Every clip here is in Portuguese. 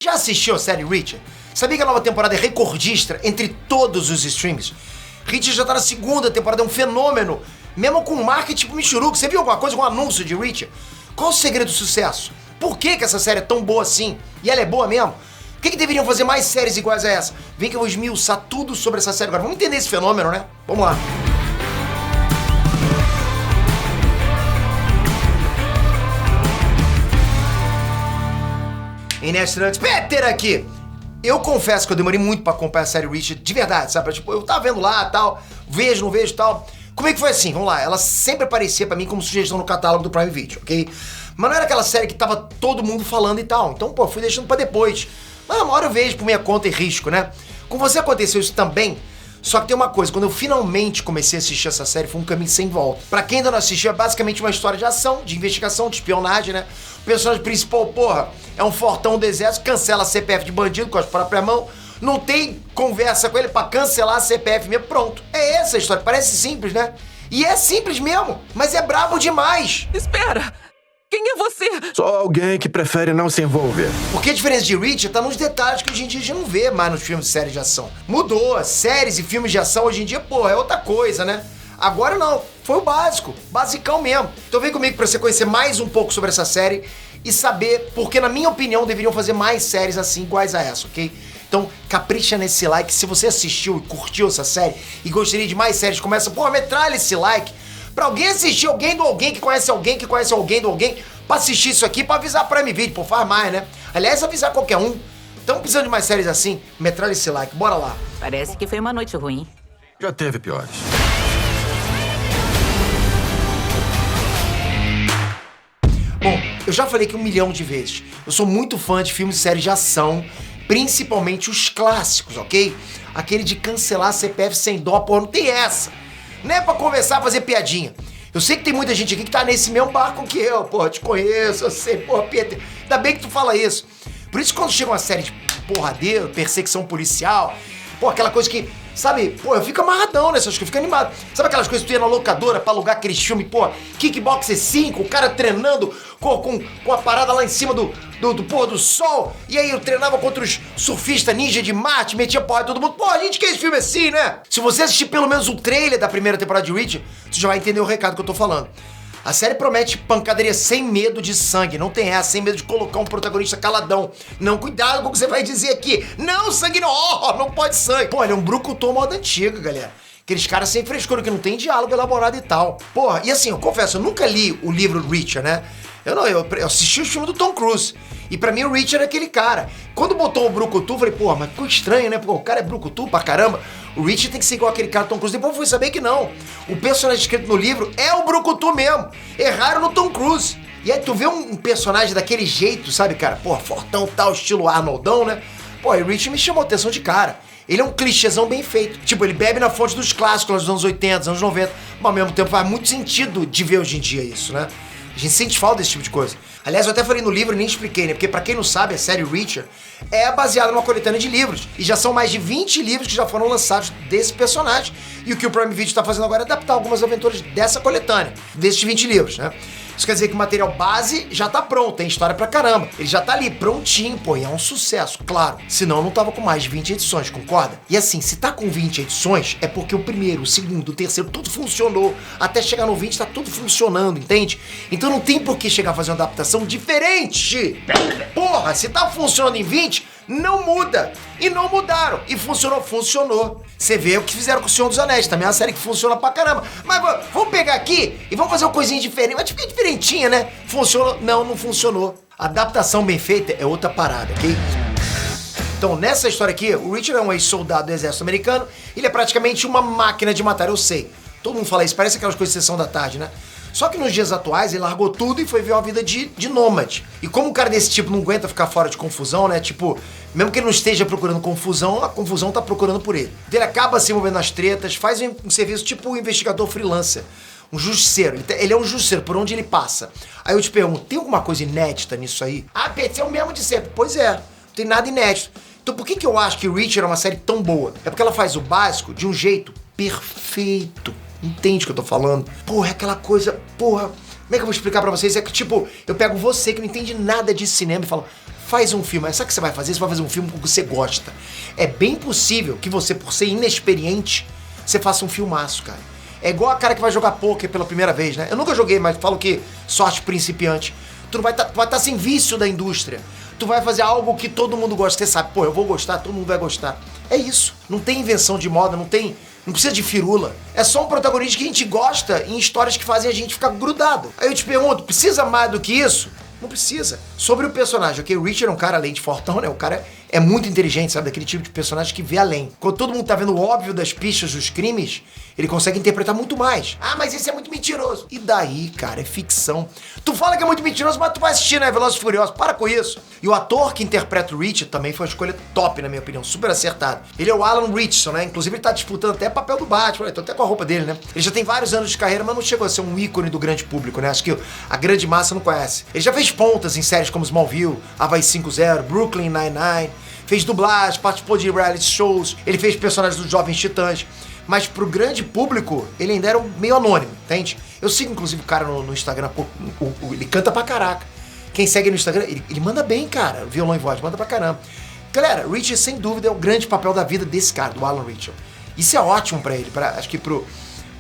Já assistiu a série Reacher? Sabia que a nova temporada é recordista entre todos os streams? Reacher já tá na segunda temporada, é um fenômeno, mesmo com marketing tipo Michuruca. Você viu alguma coisa com um anúncio de Reacher? Qual o segredo do sucesso? Por que essa série é tão boa assim? E ela é boa mesmo? Por que deveriam fazer mais séries iguais a essa? Vem que eu vou esmiuçar tudo sobre essa série agora. Vamos entender esse fenômeno, né? Vamos lá. Inestrantes, Peter aqui! Eu confesso que eu demorei muito pra acompanhar a série Reacher, de verdade, sabe? Tipo, eu tava vendo lá, tal, vejo, não vejo, tal. Como é que foi assim? Vamos lá, ela sempre aparecia pra mim como sugestão no catálogo do Prime Video, ok? Mas não era aquela série que tava todo mundo falando e tal. Então, pô, fui deixando pra depois. Mas uma hora eu vejo por minha conta e risco, né? Com você aconteceu isso também? Só que tem uma coisa, quando eu finalmente comecei a assistir essa série, foi um caminho sem volta. Pra quem ainda não assistiu, é basicamente uma história de ação, de investigação, de espionagem, né? O personagem principal, porra, é um fortão do exército, cancela a CPF de bandido com as próprias mãos, não tem conversa com ele pra cancelar a CPF mesmo, pronto. É essa a história, parece simples, né? E é simples mesmo, mas é brabo demais. Espera! Quem é você? Só alguém que prefere não se envolver. Porque a diferença de Reacher tá nos detalhes que hoje em dia a gente não vê mais nos filmes e séries de ação. Mudou, séries e filmes de ação hoje em dia, pô, é outra coisa, né? Agora não, foi o básico, basicão mesmo. Então vem comigo pra você conhecer mais um pouco sobre essa série e saber porque, na minha opinião, deveriam fazer mais séries assim iguais a essa, ok? Então capricha nesse like, se você assistiu e curtiu essa série e gostaria de mais séries, começa, pô, metralha esse like pra alguém assistir, alguém do alguém que conhece alguém que conhece alguém do alguém, pra assistir isso aqui, pra avisar pra Prime Video, pô, faz mais, né? Aliás, avisar qualquer um. Então precisando de mais séries assim, metralha esse like, bora lá. Parece que foi uma noite ruim. Já teve piores. Bom, eu já falei aqui 1 milhão de vezes. Eu sou muito fã de filmes e séries de ação, principalmente os clássicos, ok? Aquele de cancelar a CPF sem dó, porra, não tem essa. Não é pra conversar, fazer piadinha. Eu sei que tem muita gente aqui que tá nesse mesmo barco que eu, porra, te conheço, eu sei, porra, Peter. Ainda bem que tu fala isso. Por isso que quando chega uma série de porradeiro, perseguição policial, pô, aquela coisa que, sabe, pô, eu fico amarradão nessas coisas, eu fico animado. Sabe aquelas coisas que tu ia na locadora pra alugar aqueles filmes, pô, Kickboxer 5, o cara treinando com a parada lá em cima do pôr do sol, e aí eu treinava contra os surfistas ninja de Marte, metia porra em todo mundo. Pô, a gente quer esse filme assim, né? Se você assistir pelo menos o trailer da primeira temporada de Reacher, você já vai entender o recado que eu tô falando. A série promete pancadaria sem medo de sangue, não tem essa, sem medo de colocar um protagonista caladão. Não, cuidado com o que você vai dizer aqui. Não, sangue não, não pode sangue. Pô, ele é um brucutu moda antiga, galera. Aqueles caras sem frescura, que não tem diálogo elaborado e tal. Porra, e assim, eu confesso, eu nunca li o livro Reacher, né? Eu assisti o filme do Tom Cruise. E pra mim o Reacher é aquele cara. Quando botou o brucutu, eu falei, porra, mas ficou estranho, né? Pô, o cara é brucutu pra caramba. O Reacher tem que ser igual aquele cara do Tom Cruise. Depois eu fui saber que não. O personagem escrito no livro é o brucutu mesmo. Erraram no Tom Cruise. E aí tu vê um personagem daquele jeito, sabe, cara? Porra, fortão, tal, estilo Arnoldão, né? Pô, e o Reacher me chamou a atenção de cara. Ele é um clichêzão bem feito. Tipo, ele bebe na fonte dos clássicos dos anos 80, dos anos 90. Mas ao mesmo tempo faz muito sentido de ver hoje em dia isso, né? A gente sente falta desse tipo de coisa. Aliás, eu até falei no livro e nem expliquei, né? Porque pra quem não sabe, a série Reacher é baseada numa coletânea de livros. E já são mais de 20 livros que já foram lançados desse personagem. E o que o Prime Video tá fazendo agora é adaptar algumas aventuras dessa coletânea, desses 20 livros, né? Isso quer dizer que o material base já tá pronto, tem história pra caramba. Ele já tá ali, prontinho, pô, e é um sucesso, claro. Senão não tava com mais de 20 edições, concorda? E assim, se tá com 20 edições, é porque o primeiro, o segundo, o terceiro, tudo funcionou. Até chegar no 20 tá tudo funcionando, entende? Então não tem por que chegar a fazer uma adaptação diferente. Porra, se tá funcionando em 20, não muda. E não mudaram. E funcionou, funcionou. Você vê o que fizeram com o Senhor dos Anéis, também é uma série que funciona pra caramba. Mas vamos pegar aqui e vamos fazer uma coisinha diferente. Mas fica diferentinha, né? Funcionou? Não, não funcionou. Adaptação bem feita é outra parada, ok? Então, nessa história aqui, o Reacher é um ex-soldado do exército americano. Ele é praticamente uma máquina de matar, eu sei. Todo mundo fala isso, parece aquelas coisas de sessão da tarde, né? Só que nos dias atuais ele largou tudo e foi ver uma vida de nômade. E como um cara desse tipo não aguenta ficar fora de confusão, né? Tipo, mesmo que ele não esteja procurando confusão, a confusão tá procurando por ele. Então ele acaba se envolvendo nas tretas, faz um serviço tipo um investigador freelancer. Um justiceiro. Ele é um justiceiro por onde ele passa. Aí eu te pergunto, tem alguma coisa inédita nisso aí? Ah, Pedro, é o mesmo de sempre. Pois é, não tem nada inédito. Então por que eu acho que Reacher é uma série tão boa? É porque ela faz o básico de um jeito perfeito. Entende o que eu tô falando? Porra, é aquela coisa, porra, como é que eu vou explicar pra vocês? É que tipo, eu pego você que não entende nada de cinema e falo, faz um filme. Sabe o que você vai fazer? Você vai fazer um filme com o que você gosta. É bem possível que você, por ser inexperiente, você faça um filmaço, cara. É igual a cara que vai jogar poker pela primeira vez, né? Eu nunca joguei, mas falo que sorte principiante. Tu não vai estar sem vício da indústria. Tu vai fazer algo que todo mundo gosta. Você sabe, pô, eu vou gostar, todo mundo vai gostar. É isso. Não tem invenção de moda, não precisa de firula. É só um protagonista que a gente gosta em histórias que fazem a gente ficar grudado. Aí eu te pergunto, precisa mais do que isso? Não precisa. Sobre o personagem, ok? O Richard é um cara além de fortão, né? O cara é muito inteligente, sabe? Daquele tipo de personagem que vê além. Quando todo mundo tá vendo o óbvio das pistas dos crimes, ele consegue interpretar muito mais. Ah, mas isso é muito mentiroso. E daí, cara? É ficção. Tu fala que é muito mentiroso, mas tu vai assistir, né? Velozes e Furiosos. Para com isso. E o ator que interpreta o Richard também foi uma escolha top, na minha opinião. Super acertado. Ele é o Alan Ritchson, né? Inclusive ele tá disputando até papel do Batman. Eu tô até com a roupa dele, né? Ele já tem vários anos de carreira, mas não chegou a ser um ícone do grande público, né? Acho que a grande massa não conhece. Ele já fez pontas em séries como Smallville, Hawaii 5-0, Brooklyn Nine-Nine. Fez dublagem, participou de reality shows, ele fez personagens dos Jovens Titãs. Mas pro grande público, ele ainda era meio anônimo, entende? Eu sigo, inclusive, o cara no Instagram, pô, ele canta pra caraca. Quem segue no Instagram, ele manda bem, cara, violão e voz, manda pra caramba. Galera, Richard, sem dúvida, é o grande papel da vida desse cara, do Alan Ritchson. Isso é ótimo pra ele, acho que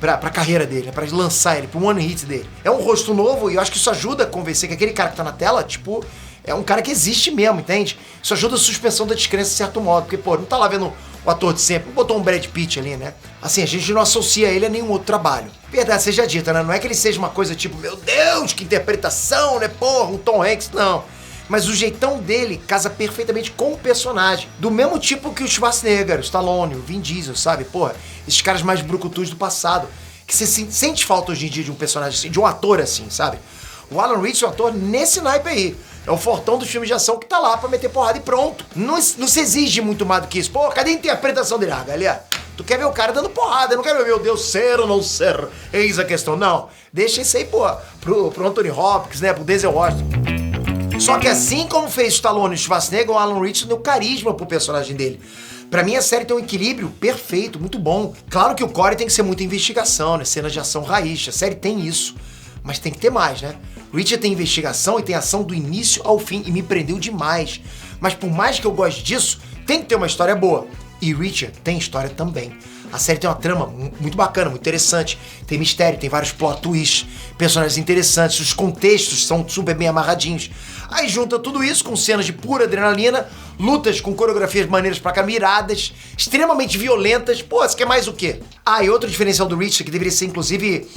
pra carreira dele, né? Pra lançar ele, pro one hit dele. É um rosto novo e eu acho que isso ajuda a convencer que aquele cara que tá na tela, tipo, é um cara que existe mesmo, entende? Isso ajuda a suspensão da descrença de certo modo, porque, pô, não tá lá vendo o ator de sempre, botou um Brad Pitt ali, né? Assim, a gente não associa ele a nenhum outro trabalho. Verdade seja dita, né? Não é que ele seja uma coisa tipo, meu Deus, que interpretação, né? Porra, um Tom Hanks, não. Mas o jeitão dele casa perfeitamente com o personagem. Do mesmo tipo que o Schwarzenegger, o Stallone, o Vin Diesel, sabe? Porra, esses caras mais brucutus do passado. Que você sente falta hoje em dia de um personagem assim, de um ator assim, sabe? O Alan Ritchson é um ator nesse naipe aí. É o fortão dos filmes de ação que tá lá pra meter porrada e pronto. Não se exige muito mais do que isso. Pô, cadê a interpretação dele? Ah, galera, tu quer ver o cara dando porrada, não quer ver, meu Deus, ser ou não ser? Eis a questão. Não, deixa isso aí, pô, pro Anthony Hopkins, né, pro Denzel Washington. Só que assim como fez Stallone e Schwarzenegger, o Alan Ritchson deu carisma pro personagem dele. Pra mim, a série tem um equilíbrio perfeito, muito bom. Claro que o core tem que ser muita investigação, né, cenas de ação raiz. A série tem isso, mas tem que ter mais, né? Richard tem investigação e tem ação do início ao fim e me prendeu demais. Mas por mais que eu goste disso, tem que ter uma história boa. E Richard tem história também. A série tem uma trama muito bacana, muito interessante. Tem mistério, tem vários plot twists, personagens interessantes, os contextos são super bem amarradinhos. Aí junta tudo isso com cenas de pura adrenalina, lutas com coreografias maneiras pra cá, miradas, extremamente violentas. Pô, você quer mais o quê? Ah, e outro diferencial do Richard, que deveria ser inclusive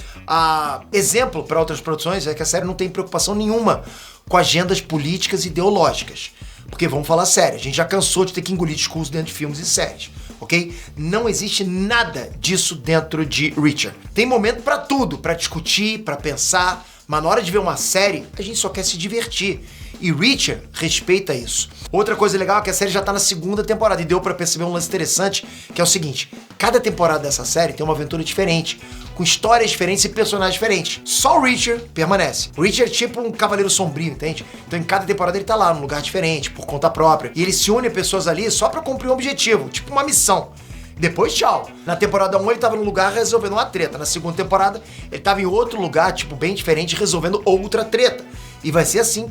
exemplo para outras produções, é que a série não tem preocupação nenhuma com agendas políticas e ideológicas. Porque vamos falar sério, a gente já cansou de ter que engolir discurso dentro de filmes e séries, ok? Não existe nada disso dentro de Richard. Tem momento pra tudo, pra discutir, pra pensar, mas na hora de ver uma série, a gente só quer se divertir. E Richard respeita isso. Outra coisa legal é que a série já tá na segunda temporada e deu pra perceber um lance interessante, que é o seguinte: cada temporada dessa série tem uma aventura diferente, com histórias diferentes e personagens diferentes. Só o Richard permanece. O Richard é tipo um cavaleiro sombrio, entende? Então em cada temporada ele tá lá, num lugar diferente, por conta própria. E ele se une a pessoas ali só pra cumprir um objetivo, tipo uma missão. Depois, tchau. Na temporada 1 ele tava num lugar resolvendo uma treta. Na segunda temporada ele tava em outro lugar, tipo, bem diferente, resolvendo outra treta. E vai ser assim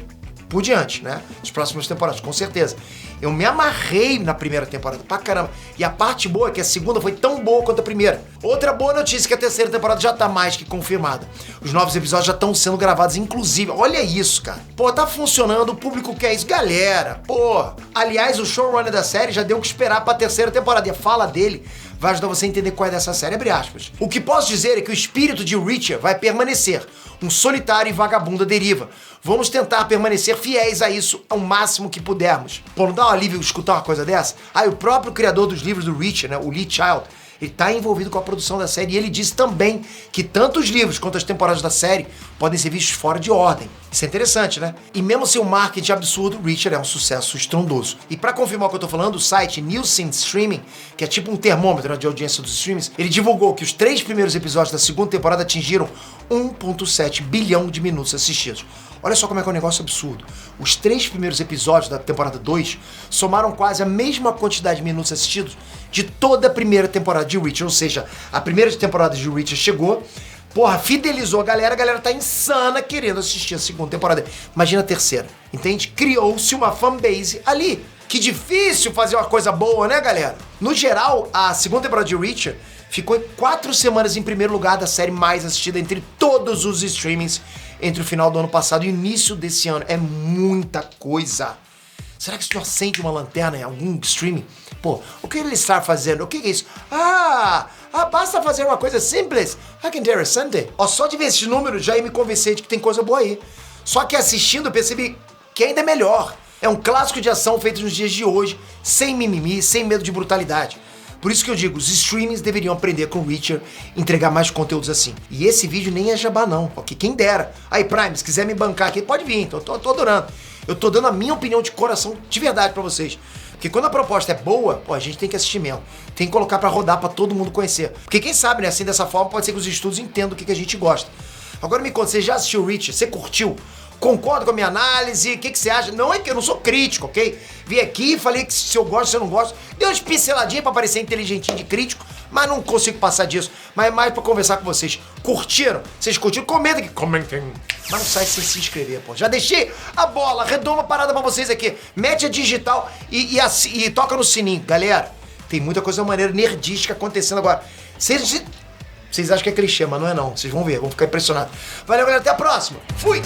por diante, né? As próximas temporadas, com certeza. Eu me amarrei na primeira temporada pra caramba. E a parte boa é que a segunda foi tão boa quanto a primeira. Outra boa notícia é que a terceira temporada já tá mais que confirmada. Os novos episódios já estão sendo gravados, inclusive. Olha isso, cara. Pô, tá funcionando, o público quer isso. Galera, pô. Aliás, o showrunner da série já deu o que esperar pra terceira temporada. E a fala dele vai ajudar você a entender qual é dessa série, abre aspas. O que posso dizer é que o espírito de Richard vai permanecer. Um solitário e vagabundo à deriva. Vamos tentar permanecer fiéis a isso ao máximo que pudermos. Pô, não dá um alívio escutar uma coisa dessa? O próprio criador dos livros do Richard, né, o Lee Child, ele tá envolvido com a produção da série e ele disse também que tanto os livros quanto as temporadas da série podem ser vistos fora de ordem. Isso é interessante, né? E mesmo sem um marketing absurdo, Richard é um sucesso estrondoso. E pra confirmar o que eu tô falando, o site Nielsen Streaming, que é tipo um termômetro de audiência dos streams, ele divulgou que os 3 primeiros episódios da segunda temporada atingiram 1,7 bilhão de minutos assistidos. Olha só como é que é um negócio absurdo. Os 3 primeiros episódios da temporada 2 somaram quase a mesma quantidade de minutos assistidos de toda a primeira temporada de Richard. Ou seja, a primeira temporada de Richard chegou, Porra, fidelizou a galera tá insana querendo assistir a segunda temporada. Imagina a terceira, entende? Criou-se uma fanbase ali. Que difícil fazer uma coisa boa, né, galera? No geral, a segunda temporada de Reacher ficou 4 semanas em primeiro lugar da série mais assistida entre todos os streamings entre o final do ano passado e o início desse ano. É muita coisa. Será que isso acende uma lanterna em algum streaming? Pô, o que ele está fazendo? O que é isso? Basta fazer uma coisa simples. Ah, que interessante. Ó, só de ver esses números já ia me convencer de que tem coisa boa aí. Só que assistindo eu percebi que ainda é melhor. É um clássico de ação feito nos dias de hoje, sem mimimi, sem medo de brutalidade. Por isso que eu digo, os streamings deveriam aprender com o Reacher, entregar mais conteúdos assim. E esse vídeo nem é jabá não, ok? Quem dera. Aí, Prime, se quiser me bancar aqui, pode vir, tô adorando. Eu tô dando a minha opinião de coração, de verdade pra vocês. Porque quando a proposta é boa, pô, a gente tem que assistir mesmo. Tem que colocar pra rodar pra todo mundo conhecer. Porque quem sabe, né, assim, dessa forma, pode ser que os estudos entendam o que a gente gosta. Agora me conta, você já assistiu o Reacher? Você curtiu? Concorda com a minha análise? O que você acha? Não é que eu não sou crítico, ok? Vim aqui, falei que se eu gosto, se eu não gosto. Dei umas pinceladinhas pra parecer inteligentinho de crítico, mas não consigo passar disso. Mas é mais pra conversar com vocês. Curtiram? Vocês curtiram? Comenta aqui. Comentem. Mas não sai sem se inscrever, pô. Já deixei a bola redonda parada pra vocês aqui. Mete a digital e toca no sininho. Galera, tem muita coisa maneira nerdística acontecendo agora. Vocês acham que é clichê, mas não é não. Vocês vão ver, vão ficar impressionados. Valeu, galera. Até a próxima. Fui!